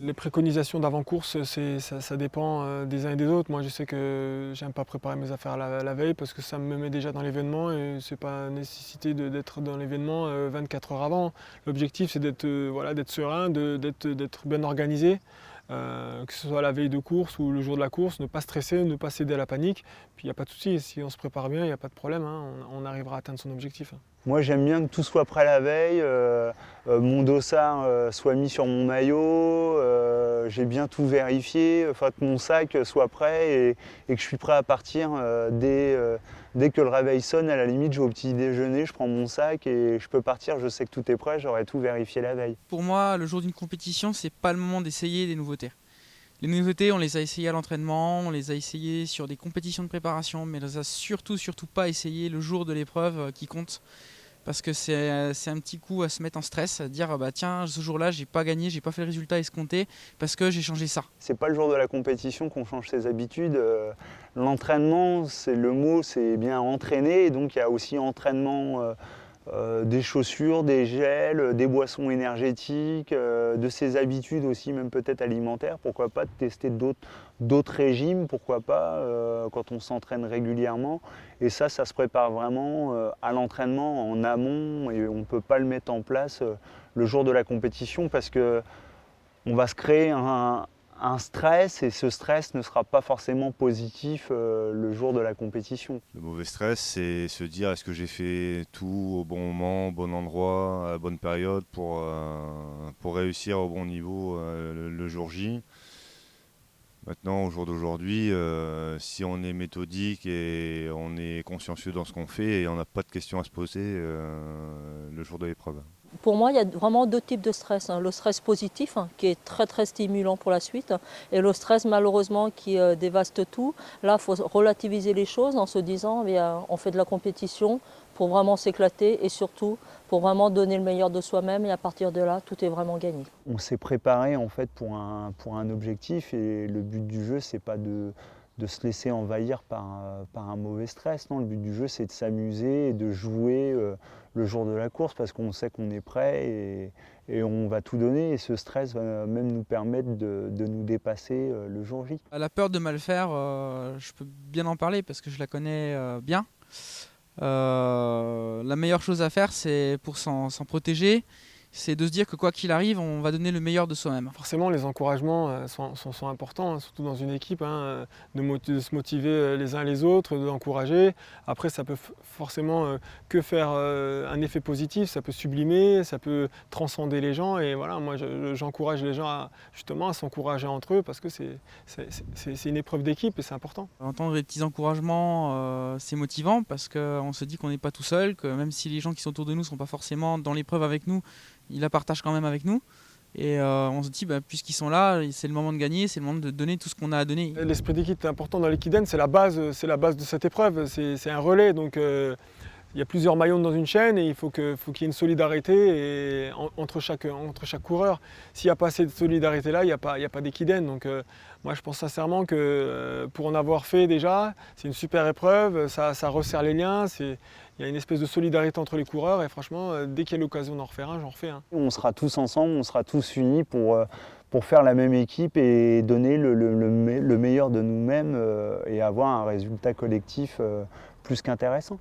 Les préconisations d'avant-course, ça dépend des uns et des autres. Moi, je sais que j'aime pas préparer mes affaires la veille parce que ça me met déjà dans l'événement et c'est pas nécessité d'être dans l'événement 24 heures avant. L'objectif, c'est d'être voilà, d'être serein, d'être bien organisé, que ce soit la veille de course ou le jour de la course, ne pas stresser, ne pas céder à la panique. Puis il n'y a pas de souci, si on se prépare bien, il n'y a pas de problème, hein, on arrivera à atteindre son objectif. Moi, j'aime bien que tout soit prêt la veille, mon dossard soit mis sur mon maillot, j'ai bien tout vérifié, enfin, que mon sac soit prêt et que je suis prêt à partir dès que le réveil sonne. À la limite, je vais au petit déjeuner, je prends mon sac et je peux partir, je sais que tout est prêt, j'aurais tout vérifié la veille. Pour moi, le jour d'une compétition, c'est pas le moment d'essayer des nouveautés. Les nouveautés, on les a essayées à l'entraînement, on les a essayées sur des compétitions de préparation, mais on les a surtout pas essayées le jour de l'épreuve qui compte. Parce que c'est un petit coup à se mettre en stress, à dire bah tiens, ce jour-là, j'ai pas gagné, j'ai pas fait le résultat escompté parce que j'ai changé ça. C'est pas le jour de la compétition qu'on change ses habitudes. L'entraînement, c'est le mot, c'est bien entraîner, et donc il y a aussi entraînement. Des chaussures, des gels, des boissons énergétiques, de ses habitudes aussi, même peut-être alimentaires. Pourquoi pas de tester d'autres régimes, pourquoi pas, quand on s'entraîne régulièrement. Et ça se prépare vraiment à l'entraînement, en amont, et on ne peut pas le mettre en place le jour de la compétition parce qu'on va se créer un stress et ce stress ne sera pas forcément positif le jour de la compétition. Le mauvais stress, c'est se dire est-ce que j'ai fait tout au bon moment, au bon endroit, à la bonne période pour réussir au bon niveau le jour J. Maintenant, au jour d'aujourd'hui, si on est méthodique et on est consciencieux dans ce qu'on fait et on n'a pas de questions à se poser le jour de l'épreuve. Pour moi, il y a vraiment deux types de stress. Le stress positif, qui est très stimulant pour la suite, et le stress malheureusement qui dévaste tout. Là, il faut relativiser les choses en se disant on fait de la compétition pour vraiment s'éclater et surtout pour vraiment donner le meilleur de soi-même, et à partir de là, tout est vraiment gagné. On s'est préparé en fait pour un objectif, et le but du jeu, c'est pas de se laisser envahir par un mauvais stress. Non, le but du jeu, c'est de s'amuser et de jouer le jour de la course parce qu'on sait qu'on est prêt et on va tout donner. Et ce stress va même nous permettre de nous dépasser le jour J. La peur de mal faire, je peux bien en parler parce que je la connais bien. La meilleure chose à faire, c'est pour s'en protéger, c'est de se dire que quoi qu'il arrive, on va donner le meilleur de soi-même. Forcément, les encouragements sont importants, hein, surtout dans une équipe, hein, de se motiver les uns les autres, d'encourager. Après, ça peut forcément que faire un effet positif, ça peut sublimer, ça peut transcender les gens. Et voilà, moi, j'encourage les gens justement à s'encourager entre eux parce que c'est une épreuve d'équipe et c'est important. Entendre les petits encouragements, c'est motivant parce qu'on se dit qu'on n'est pas tout seul, que même si les gens qui sont autour de nous ne sont pas forcément dans l'épreuve avec nous, ils la partagent quand même avec nous. Et on se dit, puisqu'ils sont là, c'est le moment de gagner, c'est le moment de donner tout ce qu'on a à donner. L'esprit d'équipe est important dans l'Ekiden, c'est la base de cette épreuve, c'est un relais. Donc il y a plusieurs maillons dans une chaîne et il faut qu'il y ait une solidarité entre chaque coureur. S'il n'y a pas assez de solidarité là, il n'y a pas d'Ekiden. Donc moi je pense sincèrement que pour en avoir fait déjà, c'est une super épreuve, ça resserre les liens. Il y a une espèce de solidarité entre les coureurs et franchement, dès qu'il y a l'occasion d'en refaire un, j'en refais un. On sera tous ensemble, on sera tous unis pour faire la même équipe et donner le meilleur de nous-mêmes et avoir un résultat collectif plus qu'intéressant.